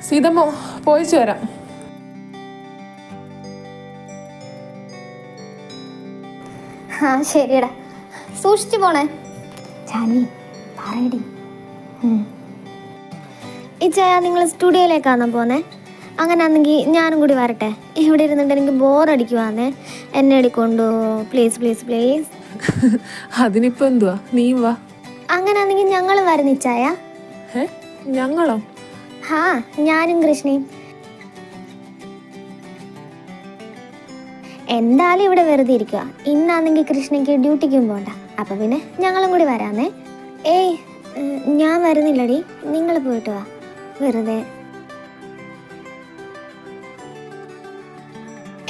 സീതമ്മ പോയിച്ചു വരാം. ആ ശരിയടാ, സൂക്ഷിച്ചു പോണേ. ജാൻവി പറയടി. ഇച്ചായ നിങ്ങൾ സ്റ്റുഡിയോയിലേക്കാണോ പോന്നേ? അങ്ങനെയാണെങ്കിൽ ഞാനും കൂടി വരട്ടെ. ഇവിടെ ഇരുന്നിട്ട് എനിക്ക് ബോറടിക്കുവാന്നേ. എന്നെ എടുക്കൊണ്ടു പ്ലീസ് പ്ലീസ് പ്ലീസ്. അതിനിപ്പോ എന്തുവാ, നീ വാ. അങ്ങനെയാണെങ്കിൽ ഞങ്ങളും വരുന്നിച്ചായ. ഞങ്ങളോ? ഹാ, ഞാനും കൃഷ്ണയും. എന്തായാലും ഇവിടെ വെറുതെ ഇരിക്കുക. ഇന്നാണെങ്കിൽ കൃഷ്ണയ്ക്ക് ഡ്യൂട്ടിക്കും പോണ്ട. അപ്പം പിന്നെ ഞങ്ങളും കൂടി വരാന്നേ. ഏയ് ഞാൻ വരുന്നില്ലടി, നിങ്ങൾ പോയിട്ട് വാ. വെറുതെ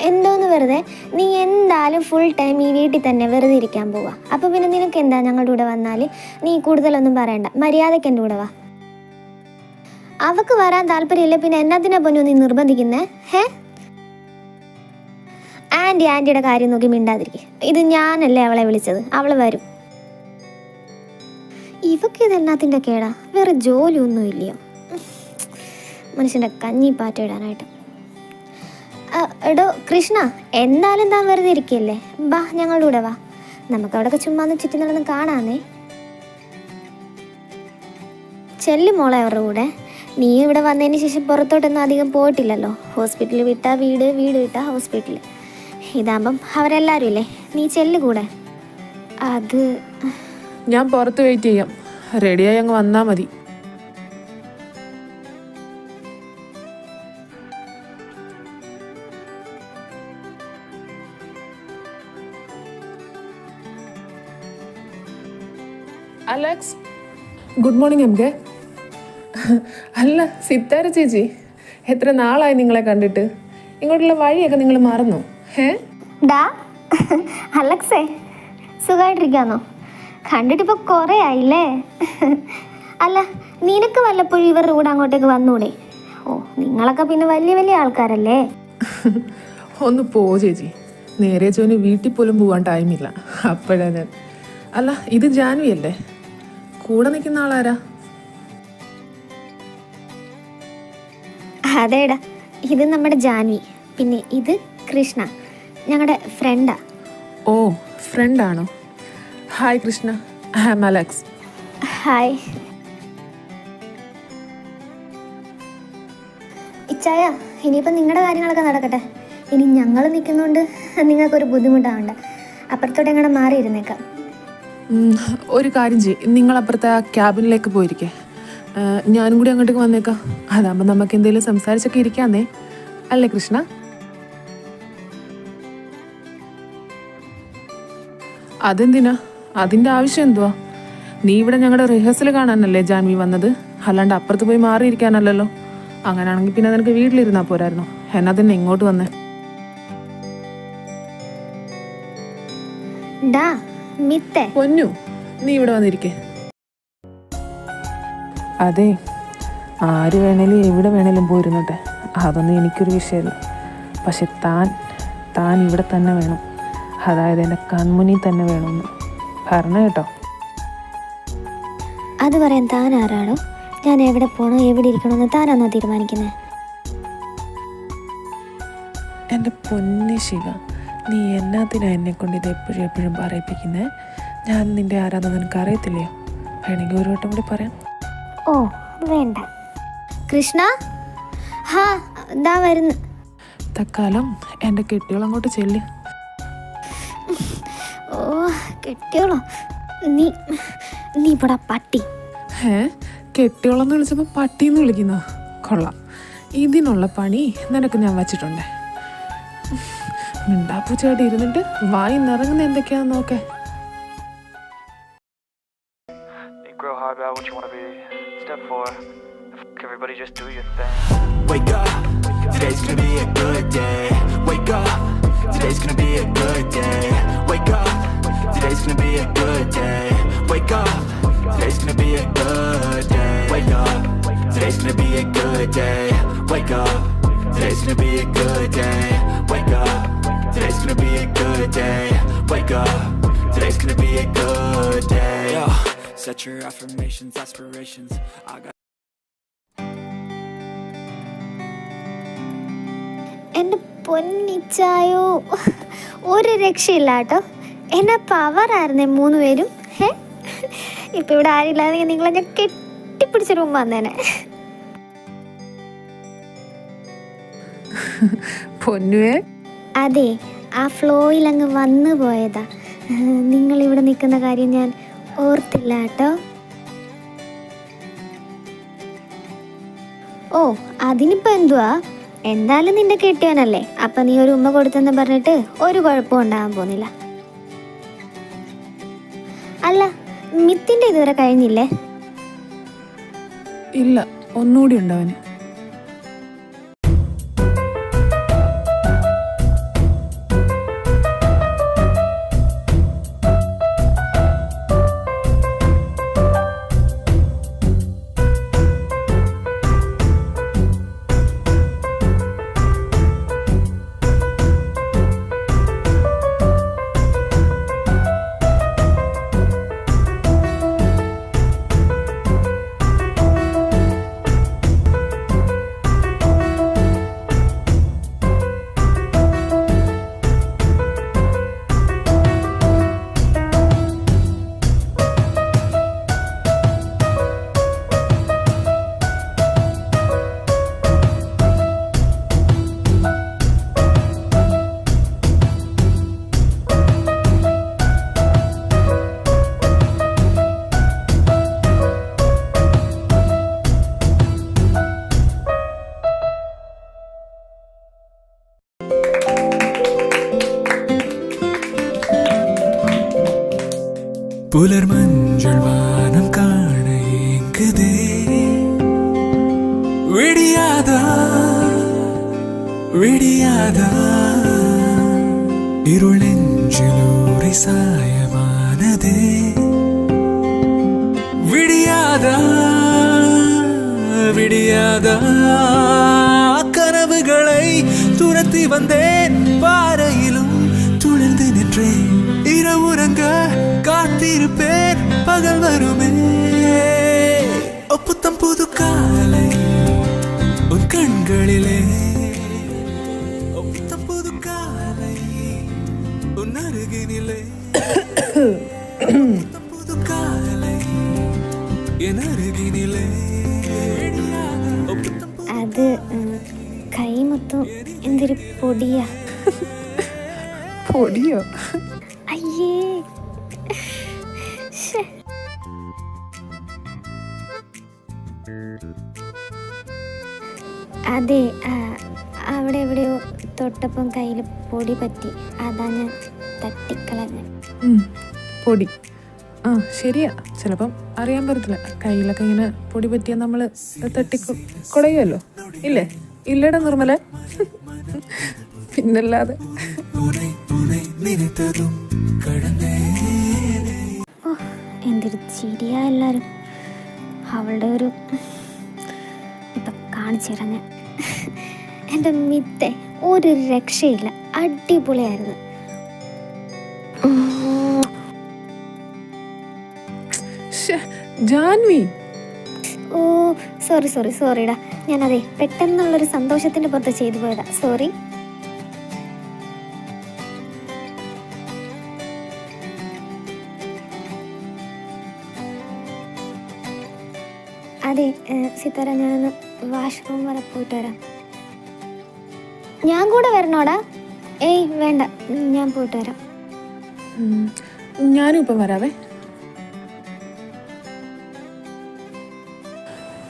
എന്തോന്ന് വെറുതെ? നീ എന്തായാലും ഫുൾ ടൈം ഈ വീട്ടിൽ തന്നെ വെറുതെ ഇരിക്കാൻ പോവാ. അപ്പം പിന്നെ നിനക്ക് എന്താ ഞങ്ങളുടെ കൂടെ വന്നാൽ? നീ കൂടുതലൊന്നും പറയണ്ട, മര്യാദയ്ക്ക് എൻ്റെ കൂടെ വാ. അവക്ക് വരാൻ താല്പര്യമില്ല, പിന്നെ എന്നാത്തിനാ പൊന്നു നീ നിർബന്ധിക്കുന്നേ? ആൻറ്റിയുടെ കാര്യം നോക്കി മിണ്ടാതിരിക്കും. ഇത് ഞാനല്ലേ അവളെ വിളിച്ചത്, അവൾ വരും. ഇവക്ക് ഇത് എന്നാത്തിൻ്റെ കേടാ? വേറെ ജോലിയൊന്നും ഇല്ലയോ മനുഷ്യൻ്റെ കഞ്ഞി പാറ്റ ഇടാനായിട്ട്. എടോ കൃഷ്ണ, എന്തായാലും താൻ വെറുതെ ഇരിക്കുകയല്ലേ, ബാ ഞങ്ങളുടെ കൂടെ വാ. നമുക്ക് അവിടെയൊക്കെ ചുമ്മാ ചുറ്റി നടന്ന് കാണാന്നേ. ചെല്ലു മോളെ അവരുടെ കൂടെ. നീ ഇവിടെ വന്നതിന് ശേഷം പുറത്തോട്ടൊന്നും അധികം പോയിട്ടില്ലല്ലോ. ഹോസ്പിറ്റലിൽ വിട്ടാൽ വീട്, വീട് വിട്ടാൽ ഹോസ്പിറ്റൽ. ഇതാകുമ്പം അവരെല്ലാവരും ഇല്ലേ, നീ ചെല്ലു കൂടെ. അത് ഞാൻ പുറത്ത് വെയിറ്റ് ചെയ്യാം, റെഡിയായി അങ്ങ് വന്നാൽ മതി. Alex, good morning M K. അല്ല സിത്താര ചേച്ചി, എത്ര നാളായി നിങ്ങളെ കണ്ടിട്ട്. ഇങ്ങോട്ടുള്ള വഴിയൊക്കെ നിങ്ങൾ മറന്നു? ഡാ അലക്സേ, സുഖമായിട്ടിരിക്കാന്നോ? കണ്ടിട്ടിപ്പോൾ കുറേ ആയില്ലേ? അല്ല, നിനക്ക് വല്ലപ്പോഴും ഇവരുടെ കൂടെ അങ്ങോട്ടേക്ക് വന്നൂടെ? ഓ, നിങ്ങളൊക്കെ പിന്നെ വലിയ വലിയ ആൾക്കാരല്ലേ. ഒന്ന് പോ ചേച്ചി, നേരെ ചോന് വീട്ടിൽ പോലും പോകാൻ ടൈമില്ല. അപ്പോഴാ ഞാൻ. അല്ല, ഇത് ജാൻവി അല്ലേ? കൂടെ നിൽക്കുന്ന ആളാരാ? അതേടാ, ഇത് നമ്മുടെ ജാൻവി. പിന്നെ ഇത് കൃഷ്ണ, ഞങ്ങളുടെ ഫ്രണ്ടാ. ഓ, ഫ്രണ്ടാണോ? Hi Krishna, I am Alex. Hi ഇച്ചായ. ഇനിയിപ്പോൾ നിങ്ങളുടെ കാര്യങ്ങളൊക്കെ നടക്കട്ടെ. ഇനി ഞങ്ങൾ നിൽക്കുന്നതുകൊണ്ട് നിങ്ങൾക്കൊരു ബുദ്ധിമുട്ടാവണ്ട. അപ്പുറത്തോട്ട് എങ്ങനെ മാറിയിരുന്നേക്കാം. ഒരു കാര്യം ചെയ്യും, നിങ്ങളപ്പുറത്തെ ആ ക്യാബിനിലേക്ക് പോയിരിക്കേ, ഞാനും കൂടി അങ്ങോട്ടേക്ക് വന്നേക്കാം. അതാകുമ്പോൾ നമുക്ക് എന്തെങ്കിലും സംസാരിച്ചൊക്കെ ഇരിക്കാന്നേ, അല്ലേ കൃഷ്ണ? അതെന്തിനാ? അതിൻ്റെ ആവശ്യം എന്തുവാ? നീ ഇവിടെ ഞങ്ങളുടെ റിഹേഴ്സൽ കാണാനല്ലേ ജാൻവി വന്നത്, അല്ലാണ്ട് അപ്പുറത്ത് പോയി മാറിയിരിക്കാനല്ലല്ലോ. അങ്ങനെയാണെങ്കിൽ പിന്നെ നിനക്ക് വീട്ടിലിരുന്നാൽ പോരായിരുന്നു. എന്നാ തന്നെ ഇങ്ങോട്ട് വന്നേ? പൊന്നു, നീ ഇവിടെ വന്നിരിക്കേ. അതെ, ആര് വേണേലും എവിടെ വേണേലും പോയിരുന്നട്ടെ, അതൊന്നും എനിക്കൊരു വിഷയമല്ല. പക്ഷെ താൻ ഇവിടെ തന്നെ വേണം, അതായത് എൻ്റെ കൺമുന്നിൽ തന്നെ വേണമെന്ന് പറഞ്ഞ കേട്ടോ. അത് പറയാൻ താൻ ആരാണോ? ഞാൻ എവിടെ പോകണോ എവിടെ ഇരിക്കണമെന്ന് താനാണോ തീരുമാനിക്കുന്നത്? എൻ്റെ പൊന്നി ശിവ, നീ എന്നാത്തിനാ എന്നെ കൊണ്ട് ഇത് എപ്പോഴും പറയിപ്പിക്കുന്നത്? ഞാൻ നിൻ്റെ ആരാന്ന് നിനക്ക് അറിയത്തില്ലയോ? വേണമെങ്കിൽ ഒരു വട്ടം കൂടി പറയാം. ഓ വേണ്ട കൃഷ്ണ. ഹാ, എന്താ വരുന്നു. തക്കാലം എൻ്റെ കെട്ടിയോളം അങ്ങോട്ട് ചെല്ല്. ഓ, കെട്ടിയോളോ? നീ ഇവിടെ പട്ടി. കെട്ടിയോളം എന്ന് വിളിച്ചപ്പോൾ പട്ടിന്ന് വിളിക്കുന്നോ? കൊള്ളാം, ഇതിനുള്ള പണി നിനക്ക് ഞാൻ വച്ചിട്ടുണ്ട്. മിണ്ടാപ്പൂച്ചായിട്ട് ഇരുന്നിട്ട് വായി നിറങ്ങുന്ന എന്തൊക്കെയാന്ന് നോക്കേ. Everybody just do your thing. Wake up, today's gonna be a good day. Wake up, today's gonna be a good day. Wake up, today's gonna be a good day. Wake up, today's gonna be a good day. Wake up, today's gonna be a good day. Wake up, today's gonna be a good day. Wake up, today's gonna be a good day. Wake up, today's gonna be a good day. Yo, set your affirmations, aspirations. I got എൻ്റെ പൊന്നിച്ചായോ, ഒരു രക്ഷയില്ല കേട്ടോ. എന്നാ പവറായിരുന്നേ 3 പേരും. ഇപ്പം ഇവിടെ ആരില്ലാതെ നിങ്ങളെ ഞാൻ കെട്ടിപ്പിടിച്ച റൂം വന്നേനെ. പൊന്നുവേ, അതെ, ആ ഫ്ലോയിൽ അങ്ങ് വന്നു പോയതാ. നിങ്ങളിവിടെ നിൽക്കുന്ന കാര്യം ഞാൻ ഓർത്തില്ല കേട്ടോ. ഓ, അതിനിപ്പോൾ എന്തുവാ, എന്തായാലും നിന്റെ കെട്ടിയവനല്ലേ, അപ്പം നീ ഒരു ഉമ്മ കൊടുത്തെന്ന് പറഞ്ഞിട്ട് ഒരു കുഴപ്പവും ഉണ്ടാകാൻ പോകുന്നില്ല. അല്ല, മിത്തിൻ്റെ ഇതുവരെ കഴിഞ്ഞില്ലേ? ഇല്ല, ഒന്നുകൂടി ഉണ്ടാവന്. പുലർമഞ്ചൾ വാനം കാണേങ്കതേ വിടിയാതാ വിടിയാതാ ഇരുളെഞ്ചിലൂറി സായമാനതേ വിടിയാതാ വിടിയാതാ കനവുகளை துரத்தி வந்தேன் பாறையிலும் துளிர்ந்து நின்றேன் இரவுறங்க காத்திருப்பேன் பகல் வருமே புத்தம் புது காலை உன் கண்களிலே புத்தம் புது காலை உன் அருகினிலே புத்தம் புது காலை என் அருகினிலே അത് കൈ മൊത്തം എന്തൊരു പൊടിയാ. പൊടിയോ? അയ്യേ, അതെ, അവിടെ എവിടെയോ തൊട്ടപ്പം കയ്യിൽ പൊടി പറ്റി, അതാ ഞാൻ തട്ടിക്കളഞ്ഞ. പൊടി, ആ ശരിയാ, ചിലപ്പം അറിയാൻ പറ്റത്തില്ല. കയ്യിലൊക്കെ ഇങ്ങനെ പൊടി പറ്റിയാൽ നമ്മൾ തട്ടിക്കുടയുമല്ലോ. ഇല്ലേ? ഇല്ലടാ നിർമ്മല, പിന്നല്ലാതെ. ഓ, എന്തൊരു ചിരിയാ എല്ലാരും. അവളുടെ ഒരു ഇപ്പം കാണിച്ചു തരാം ഞാൻ. എൻ്റെ മിത്തെ ഒരു രക്ഷയില്ല, അടിപൊളിയായിരുന്നു. ജാൻവി, ഓ സോറിടാ, ഞാനതെ പെട്ടെന്നുള്ളൊരു സന്തോഷത്തിൻ്റെ പുറത്ത് ചെയ്തു പോയതാ, സോറി. അതെ സിത്താര, ഞാനൊന്ന് വാഷ്റൂം വരെ പോയിട്ട് വരാം. ഞാൻ കൂടെ വരണോടാ? ഏയ് വേണ്ട, ഞാൻ പോയിട്ട് വരാം. ഞാനും ഇപ്പം വരാവേ.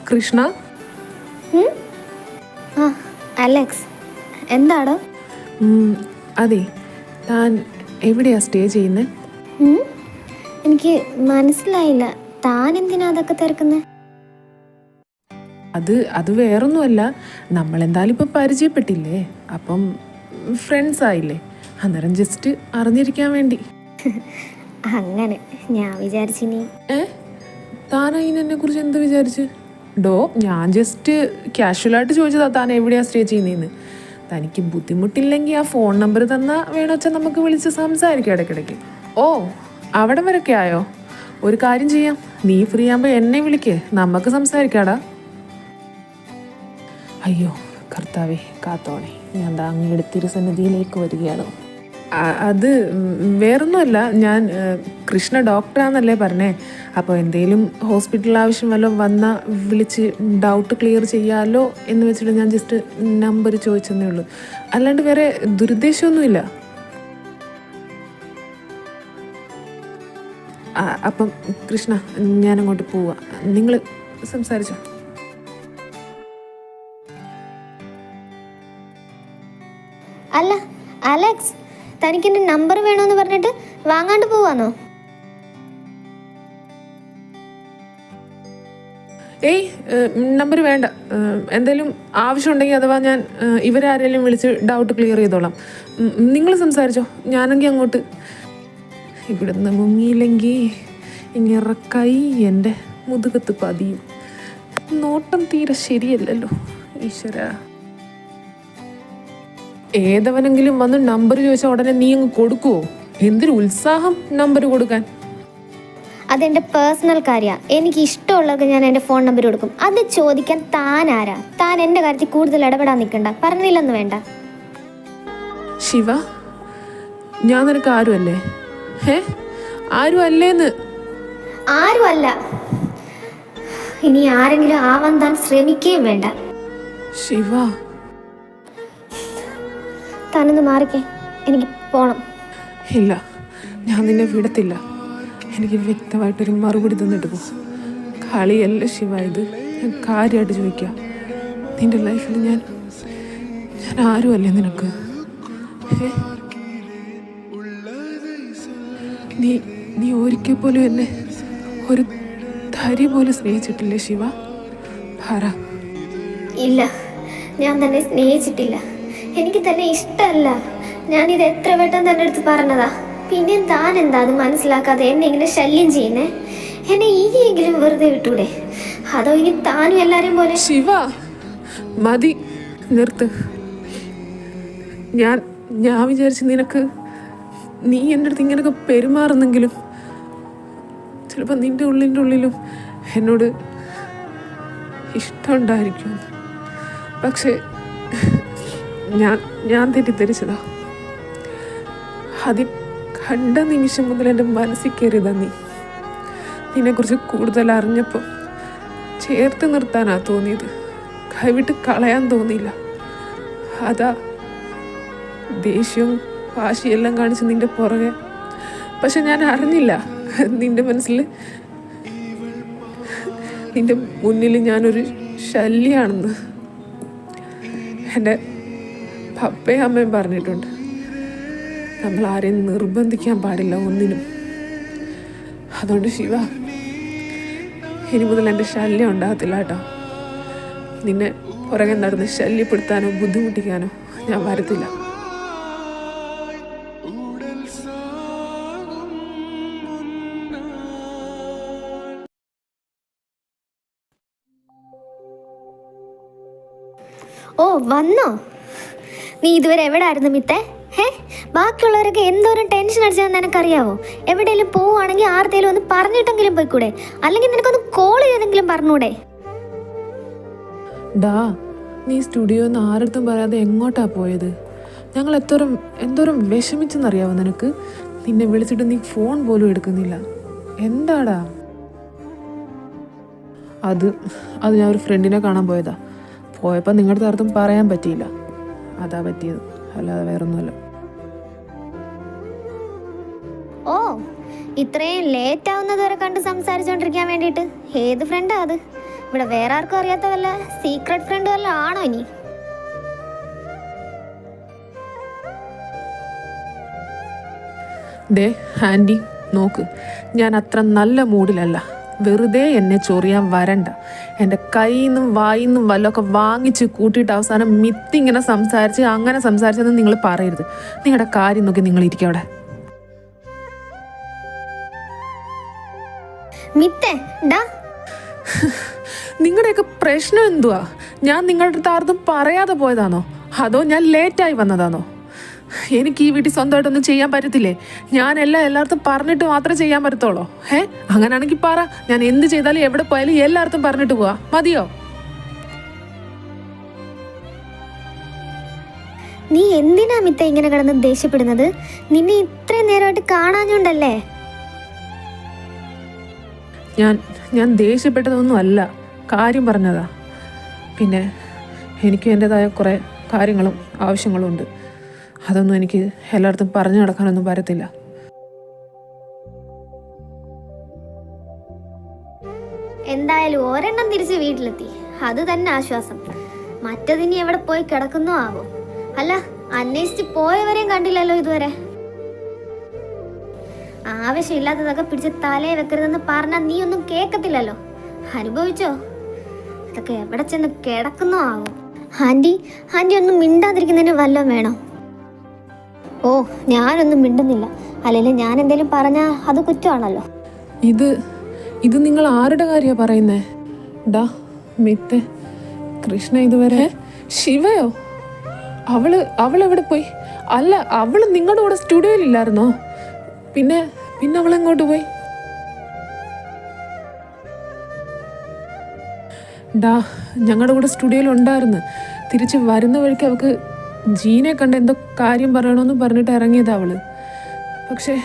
കൃഷ്ണ. ആ അലക്സ്, എന്താടോ? അതെ, താൻ എവിടെയാ സ്റ്റേ ചെയ്യുന്നത്? എനിക്ക് മനസ്സിലായില്ല, താൻ എന്തിനാ അതൊക്കെ തിരക്കുന്നത്? അത് വേറൊന്നുമല്ല, നമ്മളെന്തായാലും ഇപ്പം പരിചയപ്പെട്ടില്ലേ, അപ്പം ഫ്രണ്ട്സ് ആയില്ലേ, അന്നേരം ജസ്റ്റ് അറിഞ്ഞിരിക്കാൻ വേണ്ടി. അങ്ങനെ ഞാൻ വിചാരിച്ചിനി. താൻ അതിനെ കുറിച്ച് എന്ത് വിചാരിച്ച്? ഞാൻ ജസ്റ്റ് കാഷ്വലായിട്ട് ചോദിച്ചതാ താൻ എവിടെയാ സ്റ്റേ ചെയ്യുന്നതെന്ന്. തനിക്ക് ബുദ്ധിമുട്ടില്ലെങ്കിൽ ആ ഫോൺ നമ്പർ തന്നാൽ വേണമെച്ചാൽ നമുക്ക് വിളിച്ച് സംസാരിക്കാം ഇടയ്ക്കിടയ്ക്ക്. ഓ, അവിടെ വരൊക്കെ ആയോ? ഒരു കാര്യം ചെയ്യാം, നീ ഫ്രീ ആകുമ്പോൾ എന്നെ വിളിക്ക്, നമുക്ക് സംസാരിക്കാടാ. അയ്യോ കർത്താവേ, കാത്തോണേ. ഞാൻ അങ്ങയുടെ തിരുസന്നിധിയിലേക്ക് വരികയാണ്. അത് വേറൊന്നുമല്ല, ഞാൻ കൃഷ്ണ ഡോക്ടറാന്നല്ലേ പറഞ്ഞേ. അപ്പോൾ എന്തെങ്കിലും ഹോസ്പിറ്റൽ ആവശ്യം വല്ലതും വന്നാൽ വിളിച്ച് ഡൗട്ട് ക്ലിയർ ചെയ്യാമല്ലോ എന്ന് വെച്ചിട്ട് ഞാൻ ജസ്റ്റ് നമ്പർ ചോദിച്ചെന്നേ ഉള്ളൂ. അല്ലാണ്ട് വേറെ ദുരുദ്ദേശമൊന്നുമില്ല. അപ്പം കൃഷ്ണ, ഞാനങ്ങോട്ട് പോവാം. നിങ്ങൾ സംസാരിച്ചോ. അല്ല അലക്സ്, തനിക്കെൻ്റെ നമ്പർ വേണമെന്ന് പറഞ്ഞിട്ട് വാങ്ങാണ്ട് പോവാന്നോ? ഏയ്, നമ്പർ വേണ്ട. എന്തെങ്കിലും ആവശ്യമുണ്ടെങ്കിൽ അഥവാ ഞാൻ ഇവരാരെങ്കിലും വിളിച്ച് ഡൗട്ട് ക്ലിയർ ചെയ്തോളാം. നിങ്ങൾ സംസാരിച്ചോ, ഞാനെങ്കിൽ അങ്ങോട്ട്. ഇവിടുന്ന് മുങ്ങിയില്ലെങ്കിൽ ഇങ്ങനെ കൈ എൻ്റെ മുതുകത്ത് പതിയും. നോട്ടം തീരെ ശരിയല്ലല്ലോ ഈശ്വര. ഏതവനെങ്കിലും വന്ന് നമ്പർ ചോദിച്ചാൽ ഉടനെ നീ അങ്ങ് കൊടുക്കുവോ? എന്തൊരു ഉത്സാഹം നമ്പർ കൊടുക്കാൻ. അതെൻ്റെ പേഴ്സണൽ കാര്യമാണ്. എനിക്ക് ഇഷ്ടമുള്ളവർക്ക് ഞാൻ എൻ്റെ ഫോൺ നമ്പർ കൊടുക്കും. അത് ചോദിക്കാൻ താൻ ആരാ? താൻ എൻ്റെ കാര്യത്തിൽ കൂടുതൽ ഇടപെടാൻ നിൽക്കണ്ട. പറഞ്ഞില്ലെന്ന് വേണ്ട. ശിവ, ഞാൻ നിനക്ക് ആരുമല്ലേ? ആരും അല്ലേന്ന്? ആരും അല്ല. ഇനി ആരെങ്കിലും ആവാൻ താൻ ശ്രമിക്കുകയും വേണ്ട. ശിവ, താനൊന്ന് മാറിക്കേ, എനിക്ക് പോണം. ഇല്ല, ഞാൻ നിന്നെ വിടത്തില്ല. എനിക്ക് വ്യക്തമായിട്ടൊരു മറുപടി തന്നിട്ട് പോ. കളിയല്ല ശിവ ഇത്, ഞാൻ കാര്യമായിട്ട് ചോദിക്കാം. നിന്റെ ലൈഫിൽ ഞാൻ ആരുമല്ലേ നിനക്ക്? നീ ഒരിക്കൽ പോലും എന്നെ ഒരു തരി പോലും സ്നേഹിച്ചിട്ടില്ലേ ശിവ? പറ. ഇല്ല, ഞാൻ തന്നെ സ്നേഹിച്ചിട്ടില്ല. എനിക്ക് തന്നെ ഇഷ്ടമല്ല. ഞാനിത് എത്ര വട്ടം തന്നെ അടുത്ത് പറഞ്ഞതാ. പിന്നെ താൻ എന്താ അത് മനസ്സിലാക്കാതെ എന്നെ ഇങ്ങനെ ശല്യം ചെയ്യുന്നേ? എന്നെ ഇനിയെങ്കിലും വെറുതെ വിട്ടൂടെ? അതോ ഇനി താനും എല്ലാരും പോലെ? ശിവ, മതി, നിർത്ത്. ഞാൻ വിചാരിച്ചു നീ എൻ്റെ അടുത്ത് ഇങ്ങനെയൊക്കെ പെരുമാറുന്നെങ്കിലും ചിലപ്പോൾ നിൻ്റെ ഉള്ളിലും എന്നോട് ഇഷ്ടമുണ്ടായിരിക്കും. പക്ഷേ ഞാൻ തെറ്റിദ്ധരിച്ചതാ. അതിൽ കണ്ട നിമിഷം മുതൽ എൻ്റെ മനസ്സിൽ കയറിയതാ നിന്നെക്കുറിച്ച് കൂടുതൽ അറിഞ്ഞപ്പോൾ ചേർത്ത് നിർത്താനാ തോന്നിയത്. കൈവിട്ട് കളയാൻ തോന്നിയില്ല. അതാ ദേഷ്യവും വാശിയെല്ലാം കാണിച്ച് നിന്റെ പുറകെ. പക്ഷെ ഞാൻ അറിഞ്ഞില്ല നിന്റെ മനസ്സിൽ, നിന്റെ മുന്നിൽ ഞാനൊരു ശല്യാണെന്ന്. എൻ്റെ പപ്പയും അമ്മയും പറഞ്ഞിട്ടുണ്ട്, നമ്മൾ ആരെയും നിർബന്ധിക്കാൻ പാടില്ല ഒന്നിനും. അതുകൊണ്ട് ശിവ, ഇനി മുതൽ എൻ്റെ ശല്യം ഉണ്ടാകത്തില്ല കേട്ടോ. നിന്നെ പുറകെ നടന്ന് ശല്യപ്പെടുത്താനോ ബുദ്ധിമുട്ടിക്കാനോ ഞാൻ വരത്തില്ല. ഓ, വന്നോ? നീ ഇതുവരെ എവിടെ ആയിരുന്നു മിത്തേ? ബാക്കിയുള്ളവരൊക്കെ എന്തോരം ടെൻഷൻ അടിച്ചതെന്ന് നിനക്കറിയാവോ? എവിടെയെങ്കിലും പോവുകയാണെങ്കിൽ ആർത്തേലും ഒന്ന് പറഞ്ഞിട്ടെങ്കിലും പോയിക്കൂടെ? അല്ലെങ്കിൽ നിനക്കൊന്ന് കോൾ ചെയ്തെങ്കിലും പറഞ്ഞൂടെ? നീ സ്റ്റുഡിയോന്ന് ആരടുത്തും പറയാതെ എങ്ങോട്ടാ പോയത്? ഞങ്ങൾ എന്തോരം വിഷമിച്ചെന്നറിയാവോ നിനക്ക്? നിന്നെ വിളിച്ചിട്ട് നീ ഫോൺ പോലും എടുക്കുന്നില്ല. എന്താടാ അത് ഞാൻ ഒരു ഫ്രണ്ടിനെ കാണാൻ പോയതാ. പോയപ്പോൾ നിങ്ങളുടെ അടുത്തും പറയാൻ പറ്റിയില്ല, അതാ പറ്റിയത്, അല്ലാതെ വേറൊന്നുമല്ല. ഓ, ഇത്രയും ലേറ്റ് ആവുന്നത് വരെ കണ്ട് സംസാരിച്ചോണ്ടിരിക്കാൻ വേണ്ടിയിട്ട് ഏത് ഫ്രണ്ടാ അത്? ഇവിടെ വേറെ ആർക്കും അറിയാത്ത വല്ല സീക്രട്ട് ഫ്രണ്ട് വല്ല ആണോ ഇനി? ആൻറ്റി നോക്ക്, ഞാൻ അത്ര നല്ല മൂഡിലല്ല. വെറുതെ എന്നെ ചൊറിയാൻ വരണ്ട. എൻ്റെ കയ്യിൽ നിന്നും വായിൽ നിന്നും വല്ലതൊക്കെ വാങ്ങിച്ച് കൂട്ടിയിട്ട് അവസാനം മിത്തിങ്ങനെ അങ്ങനെ സംസാരിച്ചെന്ന് നിങ്ങൾ പറയരുത്. നിങ്ങളുടെ കാര്യം നോക്കി നിങ്ങൾ ഇരിക്കും അവിടെ. നിങ്ങളുടെയൊക്കെ പ്രശ്നം എന്തുവാ? ഞാൻ നിങ്ങളുടെ അടുത്ത് ആർക്കും പറയാതെ പോയതാണോ? അതോ ഞാൻ ലേറ്റായി വന്നതാണോ? എനിക്ക് ഈ വീട്ടിൽ സ്വന്തമായിട്ടൊന്നും ചെയ്യാൻ പറ്റത്തില്ലേ? ഞാൻ എല്ലായിടത്തും പറഞ്ഞിട്ട് മാത്രമേ ചെയ്യാൻ പറ്റത്തുള്ളൂ. അങ്ങനെയാണെങ്കിൽ പറ, ഞാൻ എന്ത് ചെയ്താലും എവിടെ പോയാലും എല്ലായിടത്തും പറഞ്ഞിട്ട് പോവാ, മതിയോ? നീ എന്തിനാ മിത്ത ഇങ്ങനെ കിടന്ന് ദേഷ്യപ്പെടുന്നത്? നിന്നെ ഇത്രയും നേരമായിട്ട് കാണാഞ്ഞോണ്ടല്ലേ. ഞാൻ ദേഷ്യപ്പെട്ടതൊന്നും അല്ല, കാര്യം പറഞ്ഞതാ. പിന്നെ എനിക്ക് എൻ്റെതായ കുറേ കാര്യങ്ങളും ആവശ്യങ്ങളും ഉണ്ട്. അതൊന്നും എനിക്ക് എല്ലായിടത്തും പറഞ്ഞു നടക്കാനൊന്നും പറ്റത്തില്ല. എന്തായാലും ഒരെണ്ണം തിരിച്ച് വീട്ടിലെത്തി, അത് തന്നെ ആശ്വാസം. മറ്റതിനി എവിടെ പോയി കിടക്കുന്നോ ആവോ. അല്ല, അന്വേഷിച്ച് പോയവരെയും കണ്ടില്ലല്ലോ ഇതുവരെ. ആവശ്യമില്ലാത്തതൊക്കെ പിടിച്ച് തലയെ വെക്കരുതെന്ന് പറഞ്ഞാൽ നീ ഒന്നും കേൾക്കത്തില്ലല്ലോ. അനുഭവിച്ചോ? ഇതൊക്കെ എവിടെ ചെന്ന് കിടക്കുന്നോ ആവോ. ആൻറ്റി ഒന്നും മിണ്ടാതിരിക്കുന്നതിന് വല്ലതും വേണോ? ഓ, ഞാനൊന്നും മിണ്ടുന്നില്ല. അല്ലെങ്കിൽ ഞാൻ എന്തെങ്കിലും പറഞ്ഞാൽ അത് കുറ്റമാണല്ലോ. ഇത് നിങ്ങൾ ആരുടെ കാര്യമാണ് പറയുന്നേ? ഡാ മിത്തെ, കൃഷ്ണ ഇതുവരെ. ശിവയോ? അവളെവിടെ പോയി? അല്ല, അവള് നിങ്ങളുടെ കൂടെ സ്റ്റുഡിയോയിലില്ലായിരുന്നോ? പിന്നെ അവളെങ്ങോട്ട് പോയി? ഡാ, ഞങ്ങളുടെ കൂടെ സ്റ്റുഡിയോയിൽ ഉണ്ടായിരുന്നു. തിരിച്ച് വരുന്ന വഴിക്ക് അവൾക്ക് ജീനെ കണ്ട് എന്തോ കാര്യം പറയണമെന്ന് പറഞ്ഞിട്ട് ഇറങ്ങിയതാ അവള്. പക്ഷേ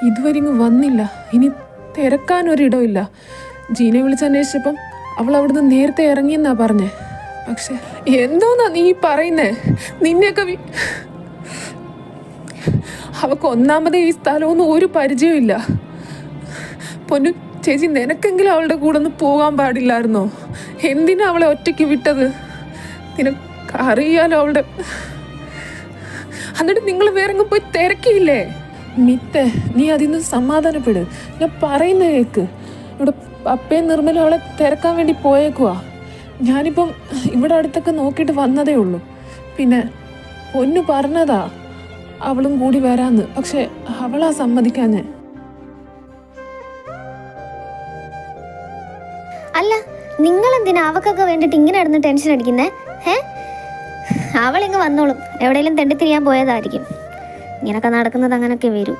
ഇതുവരെ ഇങ്ങ് വന്നില്ല. ഇനി തിരക്കാനൊരിടമില്ല. ജീനെ വിളിച്ചന്വേഷിച്ചപ്പം അവൾ അവിടുന്ന് നേരത്തെ ഇറങ്ങിയെന്നാ പറഞ്ഞേ. പക്ഷെ എന്തോന്നാ നീ പറയുന്നേ? നിന്നെയൊക്കെ അവൾക്ക് ഒന്നാമതേ ഈ സ്ഥലമൊന്നും ഒരു പരിചയമില്ല. പൊന്നു ചേച്ചി, നിനക്കെങ്കിലും അവളുടെ കൂടെ ഒന്ന് പോകാൻ പാടില്ലായിരുന്നോ? എന്തിനാ അവളെ ഒറ്റയ്ക്ക് വിട്ടത്? നിനക്കറിയാലോ അവളുടെ. എന്നിട്ട് നിങ്ങൾ വേറെങ്ങും പോയി തിരക്കിയില്ലേ? മിത്തെ, നീ അതിന്ന് സമാധാനപ്പെട്. ഞാൻ പറയുന്ന കേക്ക്. ഇവിടെ പപ്പയും നിർമ്മലും അവളെ തിരക്കാൻ വേണ്ടി പോയേക്കുവാ. ഞാനിപ്പം ഇവിടെ അടുത്തൊക്കെ നോക്കിയിട്ട് വന്നതേ ഉള്ളൂ. പിന്നെ പൊന്നു പറഞ്ഞതാ അവളും കൂടി വരാന്ന്. പക്ഷെ അവളാ സമ്മതിക്കാഞ്ഞെ. അല്ല, നിങ്ങൾ എന്തിനാ അവക്കൊക്കെ വേണ്ടിട്ട് ഇങ്ങനെ ഇടുന്ന ടെൻഷൻ അടിക്കുന്നേ? അവളിങ്ങ് വന്നോളും. എവിടെയെങ്കിലും തെണ്ടിത്തിരിയാൻ പോയതായിരിക്കും. ഇങ്ങനൊക്കെ നടക്കുന്നത് അങ്ങനൊക്കെ വരൂ.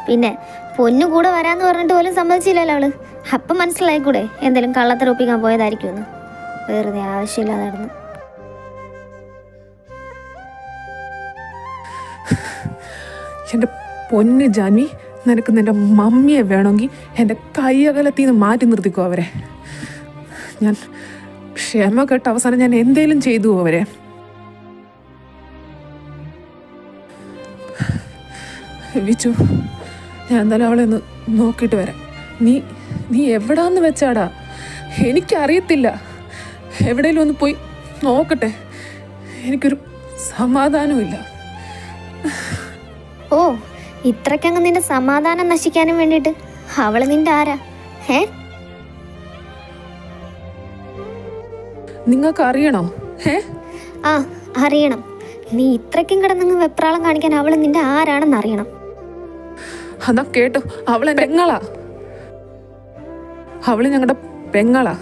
പിന്നെ പൊന്നു കൂടെ വരാന്ന് പറഞ്ഞിട്ട് പോലും സമ്മതിച്ചില്ലല്ലോ അവള്. അപ്പം മനസ്സിലായിക്കൂടെ എന്തെങ്കിലും കള്ളത്തരൊപ്പിക്കാൻ പോയതായിരിക്കുമെന്ന്. വെറുതെ ആവശ്യമില്ലാതെ നടന്നു. എൻ്റെ പൊന്ന് ജാൻവി, നിനക്ക് നിൻ്റെ മമ്മിയെ വേണമെങ്കിൽ എൻ്റെ കയ്യകലത്തിൽ നിന്ന് മാറ്റി നിർത്തിക്കോ അവരെ. ഞാൻ ക്ഷമ കേട്ട അവസാനം ഞാൻ എന്തേലും ചെയ്തു അവരെ. വിച്ചു, ഞാൻ എന്തായാലും അവളെ ഒന്ന് നോക്കിയിട്ട് വരാം. നീ എവിടാന്ന് വെച്ചാടാ? എനിക്കറിയത്തില്ല. എവിടെയെങ്കിലും ഒന്ന് പോയി നോക്കട്ടെ. എനിക്കൊരു സമാധാനമില്ല. ഓ, ഇത്രയ്ക്കങ്ങ് നിന്റെ സമാധാനം നശിക്കാനും വേണ്ടിയിട്ട് അവള് നിന്റെ ആരാ? നിങ്ങൾക്ക് അറിയണോ? ആ, അറിയണം. നീ ഇത്രയ്ക്കും കിടന്നങ്ങ് വെപ്രാളം കാണിക്കാൻ അവള് നിന്റെ ആരാണെന്ന് അറിയണം. അതാ കേട്ടോ, അവളെ പെങ്ങളാ. അവള് ഞങ്ങളുടെ പെങ്ങളാ.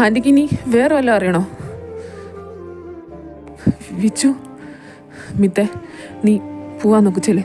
ആൻറ്റിക്ക് ഇനി വേറെ വല്ലതും അറിയണോ? വിച്ചു, മിത്തെ, നീ പോവാൻ നോക്ക്. ചെല്ലേ.